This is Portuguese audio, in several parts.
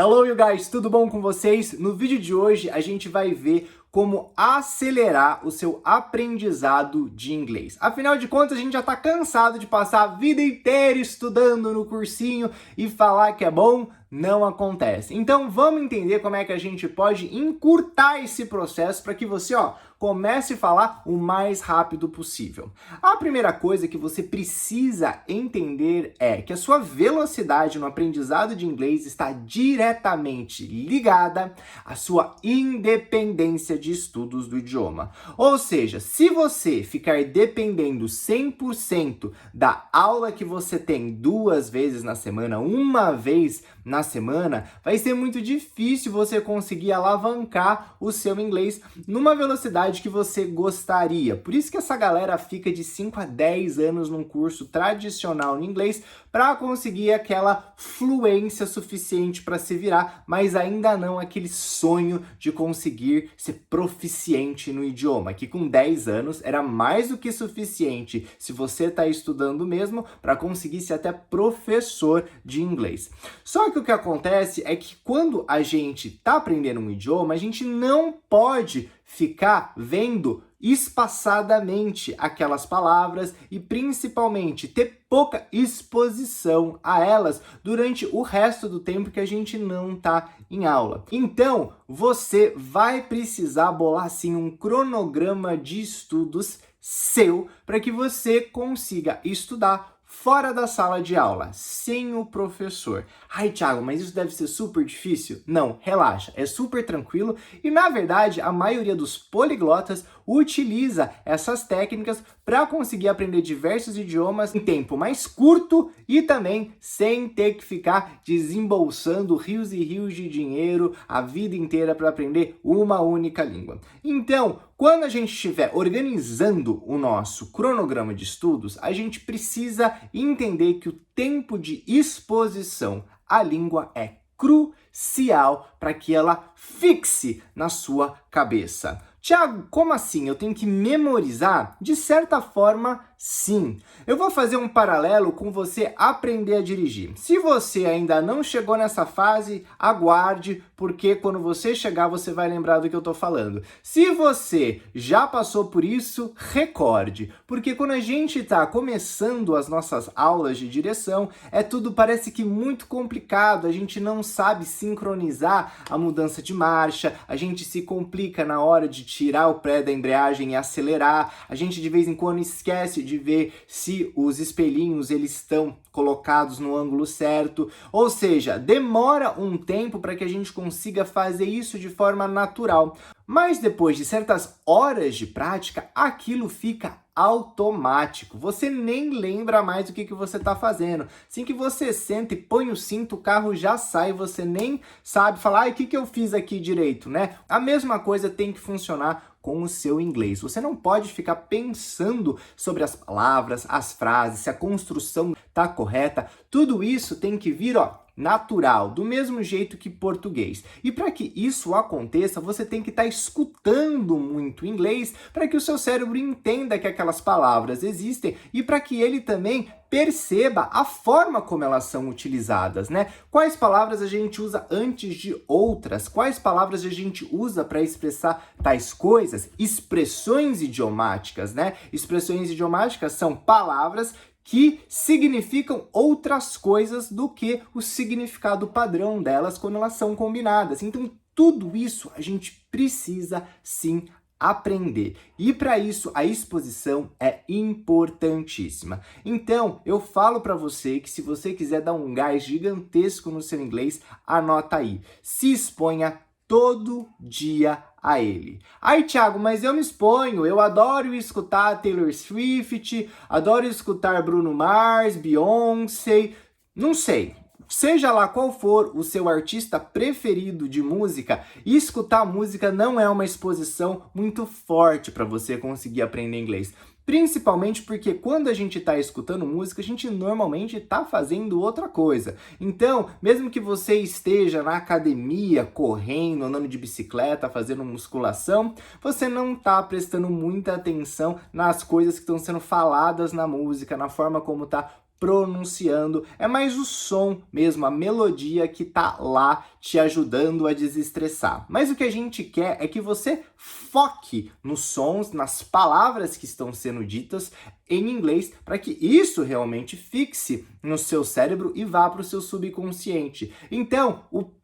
Hello, you guys! Tudo bom com vocês? No vídeo de hoje a gente vai ver como acelerar o seu aprendizado de inglês. Afinal de contas, a gente já está cansado de passar a vida inteira estudando no cursinho e falar que é bom, não acontece. Então vamos entender como é que a gente pode encurtar esse processo para que você, comece a falar o mais rápido possível. A primeira coisa que você precisa entender é que a sua velocidade no aprendizado de inglês está diretamente ligada à sua independência de estudos do idioma. Ou seja, se você ficar dependendo 100% da aula que você tem 2 vezes na semana, 1 vez na semana, vai ser muito difícil você conseguir alavancar o seu inglês numa velocidade que você gostaria. Por isso que essa galera fica de 5 a 10 anos num curso tradicional em inglês para conseguir aquela fluência suficiente para se virar, mas ainda não aquele sonho de conseguir ser proficiente no idioma, que com 10 anos era mais do que suficiente se você está estudando mesmo para conseguir ser até professor de inglês. Só que o que acontece é que quando a gente está aprendendo um idioma, a gente não pode ficar vendo espaçadamente aquelas palavras e principalmente ter pouca exposição a elas durante o resto do tempo que a gente não está em aula. Então, você vai precisar bolar sim um cronograma de estudos seu para que você consiga estudar fora da sala de aula, sem o professor. Ai, Thiago, mas isso deve ser super difícil? Não, relaxa, é super tranquilo e, na verdade, a maioria dos poliglotas utiliza essas técnicas para conseguir aprender diversos idiomas em tempo mais curto e também sem ter que ficar desembolsando rios e rios de dinheiro a vida inteira para aprender uma única língua. Então, quando a gente estiver organizando o nosso cronograma de estudos, a gente precisa entender que o tempo de exposição à língua é crucial para que ela fixe na sua cabeça. Tiago, como assim? Eu tenho que memorizar? De certa forma, sim. Eu vou fazer um paralelo com você aprender a dirigir. Se você ainda não chegou nessa fase, aguarde, porque quando você chegar, você vai lembrar do que eu estou falando. Se você já passou por isso, recorde, porque quando a gente está começando as nossas aulas de direção, tudo parece que muito complicado, a gente não sabe sincronizar a mudança de marcha, a gente se complica na hora de tirar o pé da embreagem e acelerar, a gente de vez em quando esquece de ver se os espelhinhos eles estão colocados no ângulo certo, ou seja, demora um tempo para que a gente consiga fazer isso de forma natural, mas depois de certas horas de prática, aquilo fica automático, você nem lembra mais o que você está fazendo. Assim que você senta e põe o cinto, o carro já sai, você nem sabe falar, o que eu fiz aqui direito, né? A mesma coisa tem que funcionar com o seu inglês. Você não pode ficar pensando sobre as palavras, as frases, se a construção está correta. Tudo isso tem que vir, natural, do mesmo jeito que português. E para que isso aconteça, você tem que estar escutando muito inglês para que o seu cérebro entenda que aquelas palavras existem e para que ele também perceba a forma como elas são utilizadas, né? Quais palavras a gente usa antes de outras? Quais palavras a gente usa para expressar tais coisas? Expressões idiomáticas, né? Expressões idiomáticas são palavras que significam outras coisas do que o significado padrão delas quando elas são combinadas. Então, tudo isso a gente precisa sim aprender. E para isso, a exposição é importantíssima. Então, eu falo para você que se você quiser dar um gás gigantesco no seu inglês, anota aí. Se exponha todo dia a ele. Ai, Thiago, mas eu me exponho, eu adoro escutar Taylor Swift, adoro escutar Bruno Mars, Beyoncé, não sei. Seja lá qual for o seu artista preferido de música, escutar música não é uma exposição muito forte para você conseguir aprender inglês. Principalmente porque quando a gente está escutando música, a gente normalmente está fazendo outra coisa. Então, mesmo que você esteja na academia, correndo, andando de bicicleta, fazendo musculação, você não está prestando muita atenção nas coisas que estão sendo faladas na música, na forma como está pronunciando, é mais o som mesmo, a melodia que tá lá te ajudando a desestressar. Mas o que a gente quer é que você foque nos sons, nas palavras que estão sendo ditas em inglês, para que isso realmente fixe no seu cérebro e vá para o seu subconsciente. Então,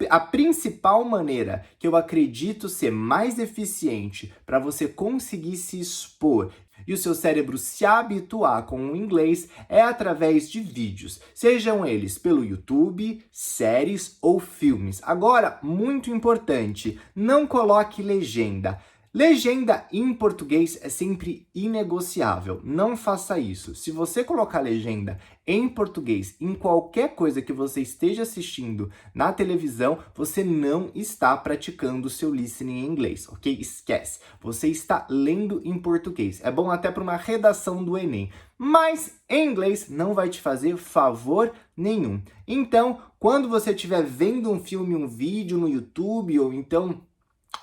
a principal maneira que eu acredito ser mais eficiente para você conseguir se expor e o seu cérebro se habituar com o inglês é através de vídeos, sejam eles pelo YouTube, séries ou filmes. Agora, muito importante, não coloque legenda. Legenda em português é sempre inegociável, não faça isso. Se você colocar legenda em português em qualquer coisa que você esteja assistindo na televisão, você não está praticando o seu listening em inglês, ok? Esquece, você está lendo em português. É bom até para uma redação do Enem, mas em inglês não vai te fazer favor nenhum. Então, quando você estiver vendo um filme, um vídeo no YouTube ou então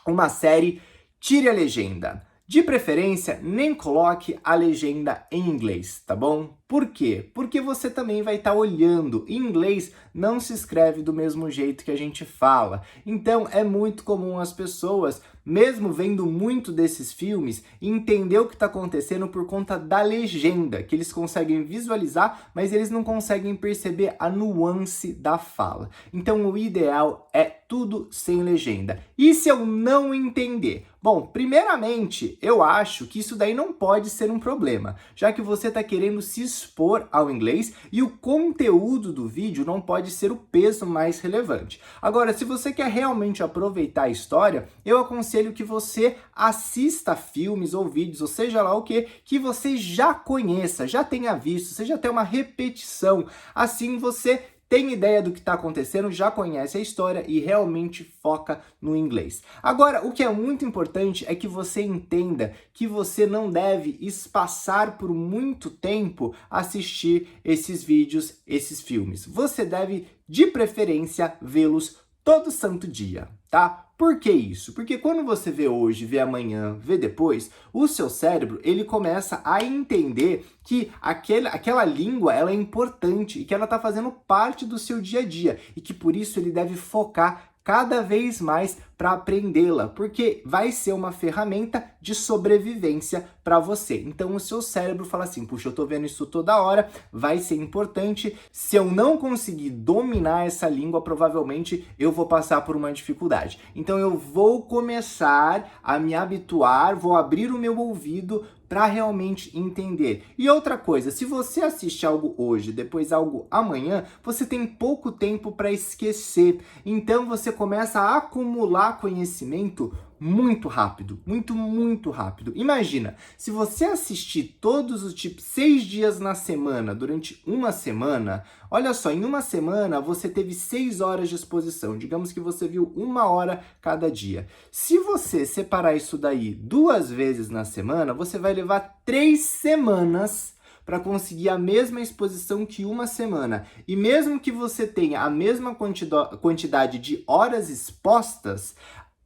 uma série, tire a legenda. De preferência, nem coloque a legenda em inglês, tá bom? Por quê? Porque você também vai estar olhando. Em inglês não se escreve do mesmo jeito que a gente fala. Então é muito comum as pessoas, mesmo vendo muito desses filmes, entender o que está acontecendo por conta da legenda, que eles conseguem visualizar, mas eles não conseguem perceber a nuance da fala. Então o ideal é tudo sem legenda. E se eu não entender? Bom, primeiramente, eu acho que isso daí não pode ser um problema, já que você está querendo se expor ao inglês e o conteúdo do vídeo não pode ser o peso mais relevante. Agora, se você quer realmente aproveitar a história, eu aconselho que você assista filmes ou vídeos, ou seja lá o que você já conheça, já tenha visto, seja até uma repetição. Assim você tem ideia do que está acontecendo, já conhece a história e realmente foca no inglês. Agora, o que é muito importante é que você entenda que você não deve espaçar por muito tempo assistir esses vídeos, esses filmes. Você deve, de preferência, vê-los todo santo dia, tá? Por que isso? Porque quando você vê hoje, vê amanhã, vê depois, o seu cérebro, ele começa a entender que aquela língua, ela é importante e que ela está fazendo parte do seu dia a dia e que por isso ele deve focar cada vez mais para aprendê-la, porque vai ser uma ferramenta de sobrevivência para você. Então o seu cérebro fala assim, puxa, eu tô vendo isso toda hora, vai ser importante. Se eu não conseguir dominar essa língua, provavelmente eu vou passar por uma dificuldade. Então eu vou começar a me habituar, vou abrir o meu ouvido para realmente entender. E outra coisa, se você assiste algo hoje, depois algo amanhã, você tem pouco tempo para esquecer. Então você começa a acumular conhecimento muito rápido, muito rápido. Imagina, se você assistir todos os tipos 6 dias na semana, durante uma semana, olha só, em uma semana você teve 6 horas de exposição, digamos que você viu 1 hora cada dia. Se você separar isso daí 2 vezes na semana, você vai levar 3 semanas para conseguir a mesma exposição que uma semana. E mesmo que você tenha a mesma quantidade de horas expostas,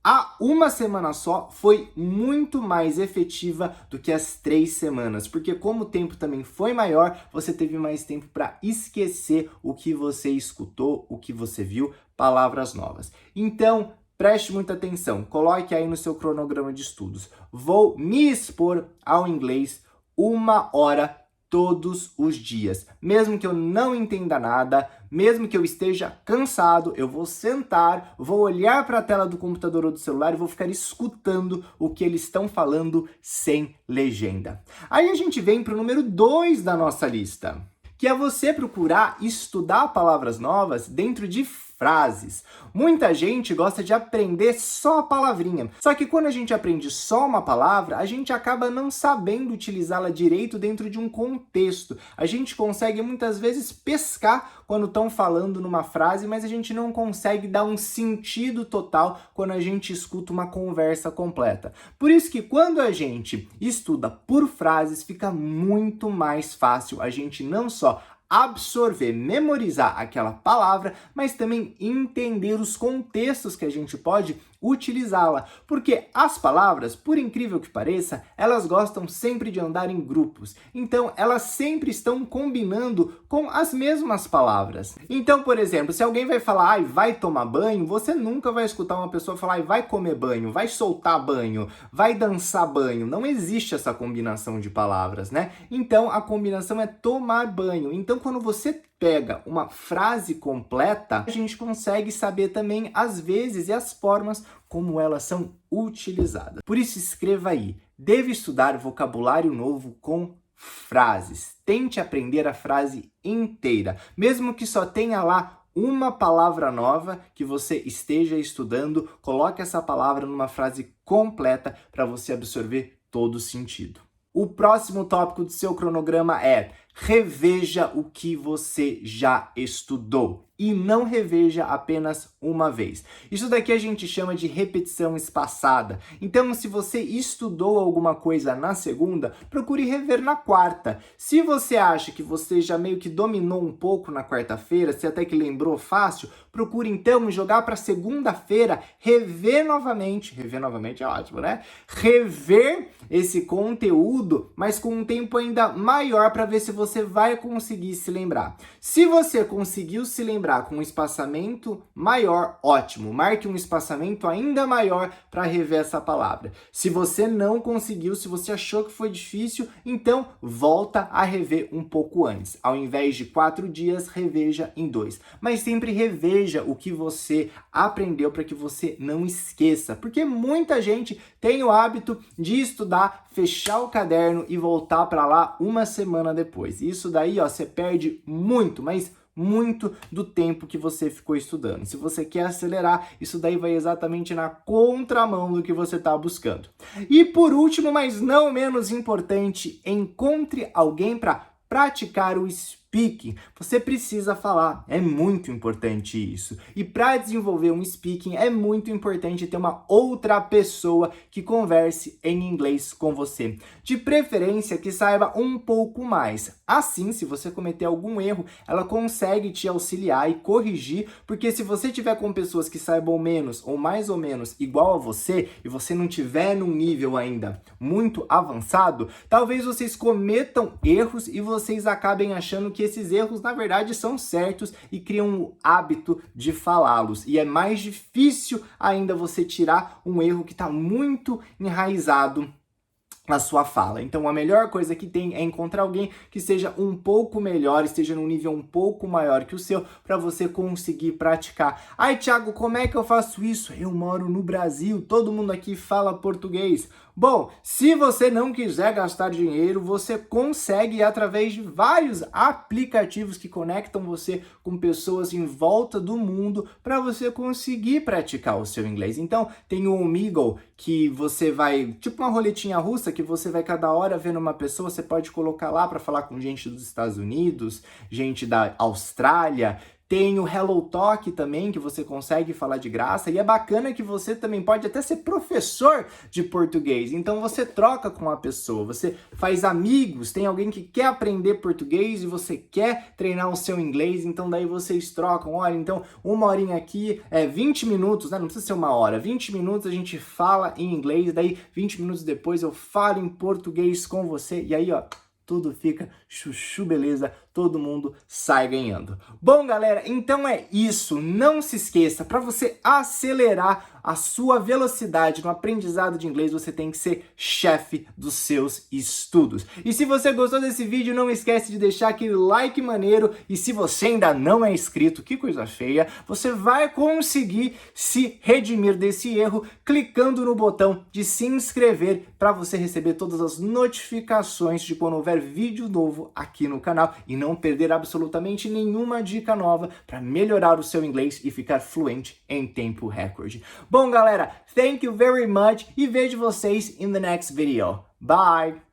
a uma semana só foi muito mais efetiva do que as 3 semanas, porque como o tempo também foi maior, você teve mais tempo para esquecer o que você escutou, o que você viu, palavras novas. Então, preste muita atenção, coloque aí no seu cronograma de estudos. Vou me expor ao inglês 1 hora todos os dias. Mesmo que eu não entenda nada, mesmo que eu esteja cansado, eu vou sentar, vou olhar para a tela do computador ou do celular e vou ficar escutando o que eles estão falando sem legenda. Aí a gente vem para o número 2 da nossa lista, que é você procurar estudar palavras novas dentro de frases. Muita gente gosta de aprender só a palavrinha. Só que quando a gente aprende só uma palavra, a gente acaba não sabendo utilizá-la direito dentro de um contexto. A gente consegue muitas vezes pescar quando estão falando numa frase, mas a gente não consegue dar um sentido total quando a gente escuta uma conversa completa. Por isso que quando a gente estuda por frases, fica muito mais fácil a gente não só absorver, memorizar aquela palavra, mas também entender os contextos que a gente pode utilizá-la. Porque as palavras, por incrível que pareça, elas gostam sempre de andar em grupos. Então, elas sempre estão combinando com as mesmas palavras. Então, por exemplo, se alguém vai falar, ai, vai tomar banho, você nunca vai escutar uma pessoa falar, ai, vai comer banho, vai soltar banho, vai dançar banho. Não existe essa combinação de palavras, né? Então, a combinação é tomar banho. Então, quando você pega uma frase completa, a gente consegue saber também as vezes e as formas como elas são utilizadas. Por isso, escreva aí, devo estudar vocabulário novo com frases. Tente aprender a frase inteira, mesmo que só tenha lá uma palavra nova que você esteja estudando, coloque essa palavra numa frase completa para você absorver todo o sentido. O próximo tópico do seu cronograma é reveja o que você já estudou e não reveja apenas uma vez. Isso daqui a gente chama de repetição espaçada. Então, se você estudou alguma coisa na segunda, procure rever na quarta. Se você acha que você já meio que dominou um pouco na quarta-feira, se até que lembrou fácil, procure então jogar para segunda-feira, rever novamente é ótimo, né? Rever esse conteúdo, mas com um tempo ainda maior para ver se você vai conseguir se lembrar. Se você conseguiu se lembrar com um espaçamento maior, ótimo. Marque um espaçamento ainda maior para rever essa palavra. Se você não conseguiu, se você achou que foi difícil, então volta a rever um pouco antes. Ao invés de 4 dias, reveja em 2. Mas sempre reveja o que você aprendeu para que você não esqueça. Porque muita gente tem o hábito de estudar, fechar o caderno e voltar para lá uma semana depois. Isso daí, ó, você perde muito, mas muito do tempo que você ficou estudando. Se você quer acelerar, isso daí vai exatamente na contramão do que você está buscando. E por último, mas não menos importante, encontre alguém para praticar o speaking. Você precisa falar, é muito importante isso. E para desenvolver um speaking, é muito importante ter uma outra pessoa que converse em inglês com você. De preferência, que saiba um pouco mais. Assim, se você cometer algum erro, ela consegue te auxiliar e corrigir, porque se você tiver com pessoas que saibam menos ou mais ou menos igual a você, e você não tiver num nível ainda muito avançado, talvez vocês cometam erros e vocês acabem achando que esses erros, na verdade, são certos e criam o hábito de falá-los. E é mais difícil ainda você tirar um erro que está muito enraizado na sua fala. Então, a melhor coisa que tem é encontrar alguém que seja um pouco melhor, esteja num nível um pouco maior que o seu, para você conseguir praticar. Ai, Thiago, como é que eu faço isso? Eu moro no Brasil, todo mundo aqui fala português. Bom, se você não quiser gastar dinheiro, você consegue através de vários aplicativos que conectam você com pessoas em volta do mundo para você conseguir praticar o seu inglês. Então, tem o Omegle, que você vai, tipo uma roletinha russa, que você vai cada hora vendo uma pessoa, você pode colocar lá para falar com gente dos Estados Unidos, gente da Austrália. Tem o HelloTalk também, que você consegue falar de graça, e é bacana que você também pode até ser professor de português. Então você troca com a pessoa, você faz amigos, tem alguém que quer aprender português e você quer treinar o seu inglês, então daí vocês trocam. Olha, então uma horinha aqui, 20 minutos, né? Não precisa ser uma hora, 20 minutos a gente fala em inglês, daí 20 minutos depois eu falo em português com você, e aí, ó, tudo fica chuchu beleza, todo mundo sai ganhando. Bom, galera, então é isso. Não se esqueça, para você acelerar a sua velocidade no aprendizado de inglês, você tem que ser chefe dos seus estudos. E se você gostou desse vídeo, não esquece de deixar aquele like maneiro. E se você ainda não é inscrito, que coisa feia, você vai conseguir se redimir desse erro clicando no botão de se inscrever para você receber todas as notificações de quando houver vídeo novo aqui no canal e não perder absolutamente nenhuma dica nova para melhorar o seu inglês e ficar fluente em tempo recorde. Bom, galera, thank you very much e vejo vocês in the next video. Bye!